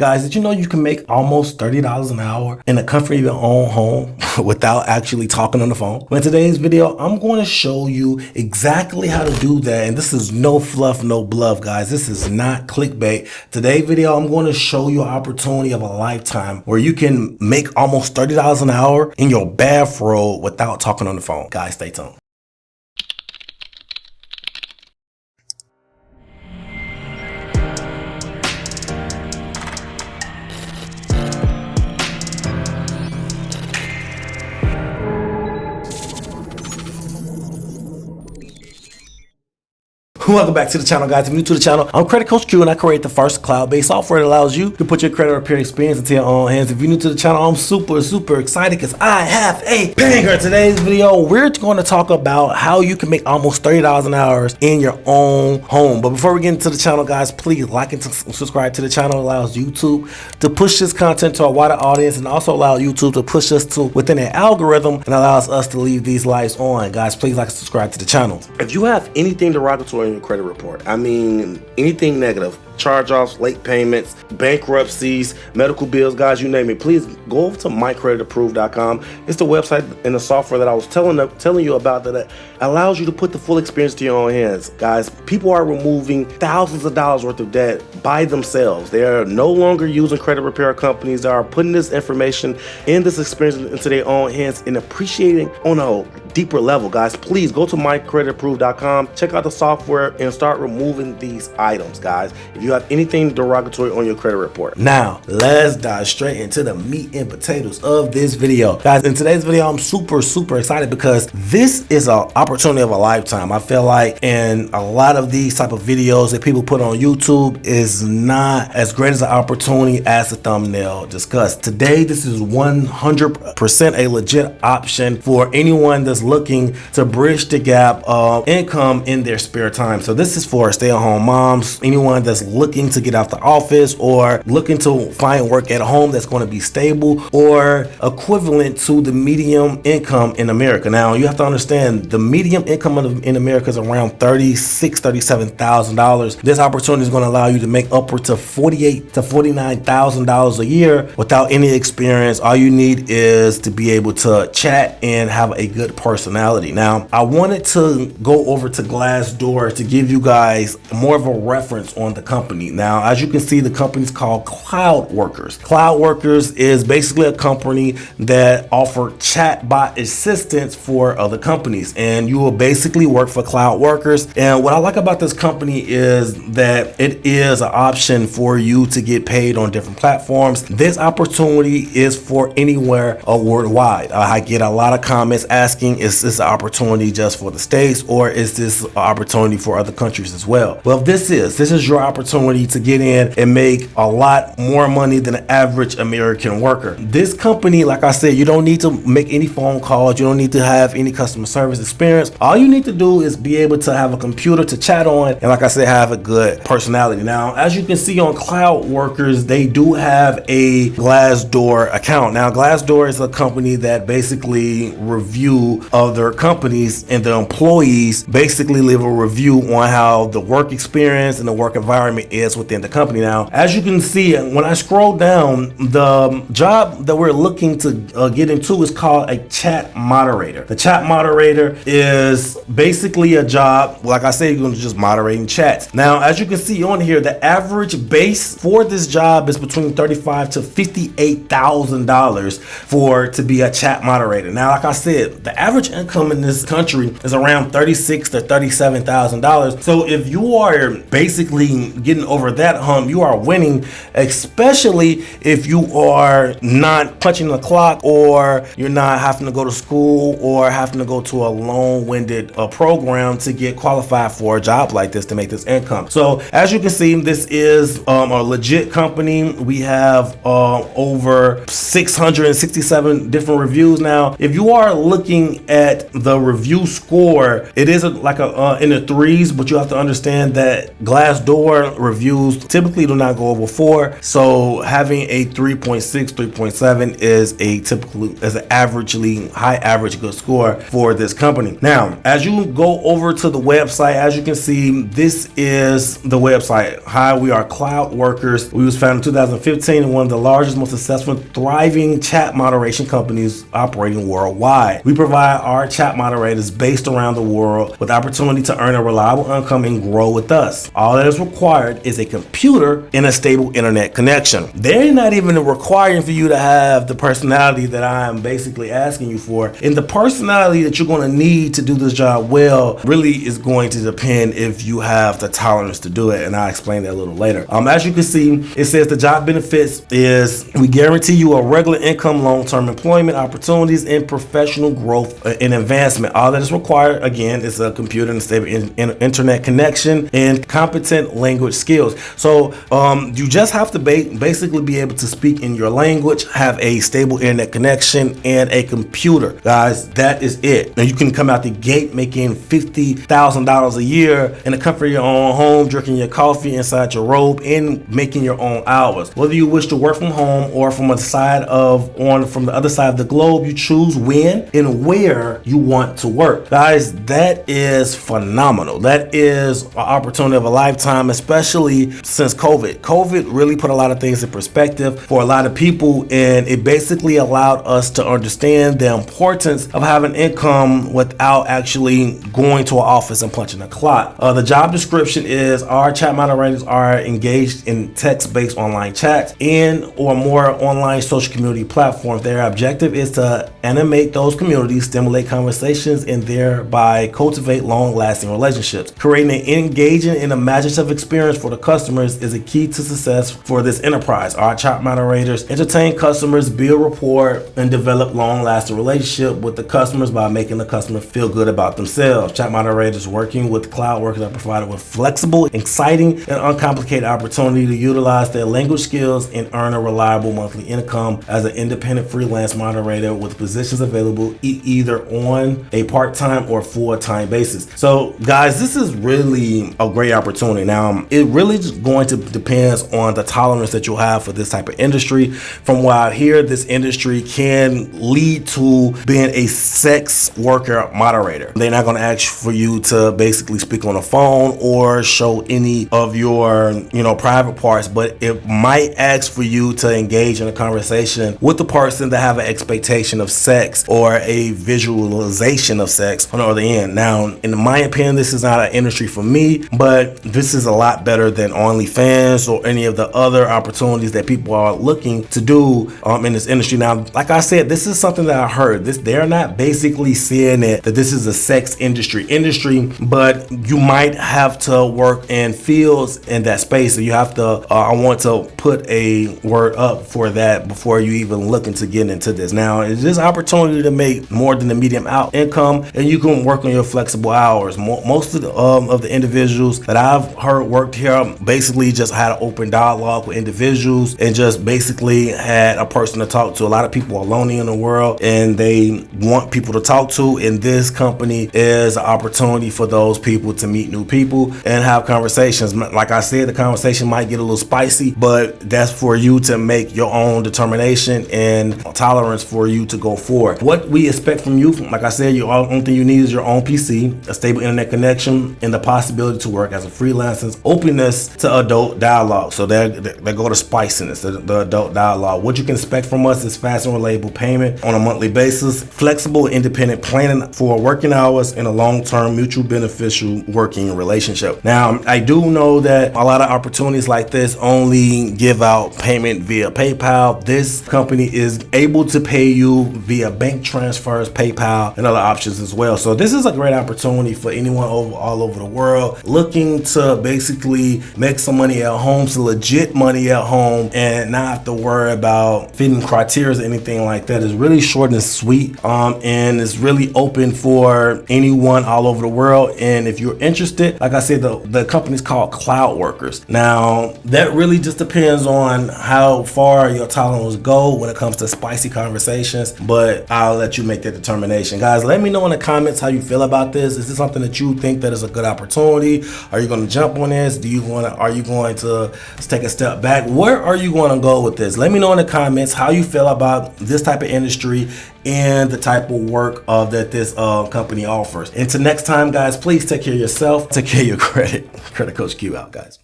Guys, did you know you can make almost $30 an hour in the comfort of your own home without actually talking on the phone? Well, in today's video, I'm going to show you exactly how to do that. And this is no fluff, no bluff, guys. This is not clickbait. Today's video, I'm going to show you an opportunity of a lifetime where you can make almost $30 an hour in your bathrobe without talking on the phone. Guys, stay tuned. Welcome back to the channel, guys. If you're new to the channel, I'm Credit Coach Q, and I create the first cloud-based software that allows you to put your credit repair experience into your own hands. If you're new to the channel, I'm super excited because I have a banger. Today's video, we're going to talk about how you can make almost $30 an hour in your own home. But before we get into the channel, guys, please like and subscribe to the channel. It allows YouTube to push this content to a wider audience, and also allow YouTube to push us to within an algorithm and allows us to leave these lights on. Guys, please like and subscribe to the channel. If you have anything derogatory in your credit report, I mean anything negative, charge-offs, late payments, bankruptcies, medical bills, guys, you name it, please go over to mycreditapproved.com. It's the website and the software that I was telling you about that allows you to put the full experience to your own hands. Guys, people are removing thousands of dollars worth of debt by themselves. They are no longer using credit repair companies. They are putting this information and this experience into their own hands and appreciating on a deeper level. Guys, please go to mycreditapproved.com, check out the software and start removing these items. Guys, if you have anything derogatory on your credit report. Now let's dive straight into the meat and potatoes of this video. Guys, in today's video, I'm super excited because this is an opportunity of a lifetime. I feel like, and a lot of these type of videos that people put on YouTube is not as great as an opportunity as the thumbnail discussed. Today, this is 100% a legit option for anyone that's looking to bridge the gap of income in their spare time. So this is for stay-at-home moms, anyone that's looking to get out the office or looking to find work at home that's going to be stable or equivalent to the medium income in America. Now, you have to understand the medium income in America is around $37,000. This opportunity is going to allow you to make upwards of $48,000 to $49,000 a year without any experience. All you need is to be able to chat and have a good personality. Now, I wanted to go over to Glassdoor to give you guys more of a reference on the company. Now, as you can see, the company is called Cloud Workers. Cloud Workers is basically a company that offers chatbot assistance for other companies, and you will basically work for Cloud Workers. And what I like about this company is that it is an option for you to get paid on different platforms. This opportunity is for anywhere worldwide. I get a lot of comments asking, is this an opportunity just for the States, or is this an opportunity for other countries as well? Well, this is your opportunity to get in and make a lot more money than an average American worker. This company, like I said, you don't need to make any phone calls. You don't need to have any customer service experience. All you need to do is be able to have a computer to chat on, and like I said, have a good personality. Now, as you can see on Cloud Workers, they do have a Glassdoor account. Now, Glassdoor is a company that basically review other companies, and the employees basically leave a review on how the work experience and the work environment is within the company. Now, as you can see, when I scroll down, the job that we're looking to get into is called a chat moderator. The chat moderator is basically a job, like I said, you're going to just moderating chats. Now, as you can see on here, the average base for this job is between $35,000 to $58,000 to be a chat moderator. Now, like I said, the average income in this country is around $36,000 to $37,000. So if you are basically getting over that hump, you are winning, especially if you are not punching the clock, or you're not having to go to school or having to go to a long-winded program to get qualified for a job like this to make this income. So as you can see, this is a legit company. We have over 667 different reviews. Now, if you are looking at the review score, it is like in the threes, but you have to understand that Glassdoor reviews typically do not go over 4. So having a 3.6, 3.7 is an averagely high average good score for this company. Now, as you go over to the website, as you can see, this is the website. Hi, we are Cloud Workers. We was founded in 2015 and one of the largest, most successful, thriving chat moderation companies operating worldwide. We provide our chat moderators based around the world with opportunity to earn a reliable income and grow with us. All that is required is a computer and a stable internet connection. They're not even requiring for you to have the personality that I'm basically asking you for. And the personality that you're going to need to do this job well really is going to depend if you have the tolerance to do it. And I'll explain that a little later. As you can see, it says the job benefits is we guarantee you a regular income, long-term employment opportunities, and professional growth and advancement. All that is required, again, is a computer and stable internet connection and competent language skills. So you just have to basically be able to speak in your language, have a stable internet connection, and a computer. Guys, that is it. Now you can come out the gate making $50,000 a year in the comfort of your own home, drinking your coffee inside your robe, and making your own hours. Whether you wish to work from home or from the other side of the globe, you choose when and where you want to work. Guys, that is phenomenal. That is an opportunity of a lifetime, especially since COVID. COVID really put a lot of things in perspective for a lot of people, and it basically allowed us to understand the importance of having income without actually going to an office and punching a clock. The job description is our chat moderators are engaged in text-based online chats and or more online social community platforms. Their objective is to animate those communities, stimulate conversations, and thereby cultivate long-lasting relationships. Creating an engaging and imaginative experience for the customers is a key to success for this enterprise. Our chat moderators entertain customers, build rapport, and develop long-lasting relationship with the customers by making the customer feel good about themselves. Chat moderators working with cloud workers are provided with flexible, exciting, and uncomplicated opportunity to utilize their language skills and earn a reliable monthly income as an independent freelance moderator with positions available either on a part-time or full-time basis. So guys, this is really a great opportunity. Now, it really just going to depends on the tolerance that you'll have for this type of industry. From what I hear, this industry can lead to being a sex worker moderator. They're not going to ask for you to basically speak on the phone or show any of your, private parts, but it might ask for you to engage in a conversation with the person that have an expectation of sex or a visualization of sex on the other end. Now, in my opinion, this is not an industry for me, but this is a lot better than OnlyFans or any of the other opportunities that people are looking to do in this industry. Now, like I said, this is something that I heard. They're not basically saying that this is a sex industry, but you might have to work in fields in that space. So you have to, I want to put a word up for that before you even look into getting into this. Now, it's this opportunity to make more than the medium out income, and you can work on your flexible hours. Most of the individuals that I've heard worked here basically just had an open dialogue with individuals and just basically had a person to talk to. A lot of people are lonely in the world and they want people to talk to, and this company is an opportunity for those people to meet new people and have conversations. Like I said, the conversation might get a little spicy, but that's for you to make your own determination and tolerance for you to go forward. What we expect from you, like I said, the only thing you need is your own PC, a stable internet connection, and the possibility to work as a freelancer, openness to adult dialogue. So they go to spiciness, the adult dialogue. What you can expect from us is fast and reliable payment on a monthly basis, flexible independent planning for working hours, and a long-term mutual beneficial working relationship. Now, I do know that a lot of opportunities like this only give out payment via PayPal. This company is able to pay you via bank transfers, PayPal, and other options as well. So this is a great opportunity for anyone all over the world looking to basically make some money at home, some legit money at home, and not have to worry about fitting criteria or anything like that. It's really short and sweet, and it's really open for anyone all over the world. And if you're interested, like I said, the company's called Cloud Workers. Now, that really just depends on how far your tolerance go when it comes to spicy conversations, but I'll let you make that determination. Guys, let me know in the comments how you feel about this. Is this something that you think that is a good opportunity? Are you going to jump on this? Do are you going to take a step back? Where are you going to go with this? Let me know in the comments how you feel about this type of industry and the type of work that this company offers. Until next time, guys, please take care of yourself, take care of your credit. Credit Coach Q out, guys.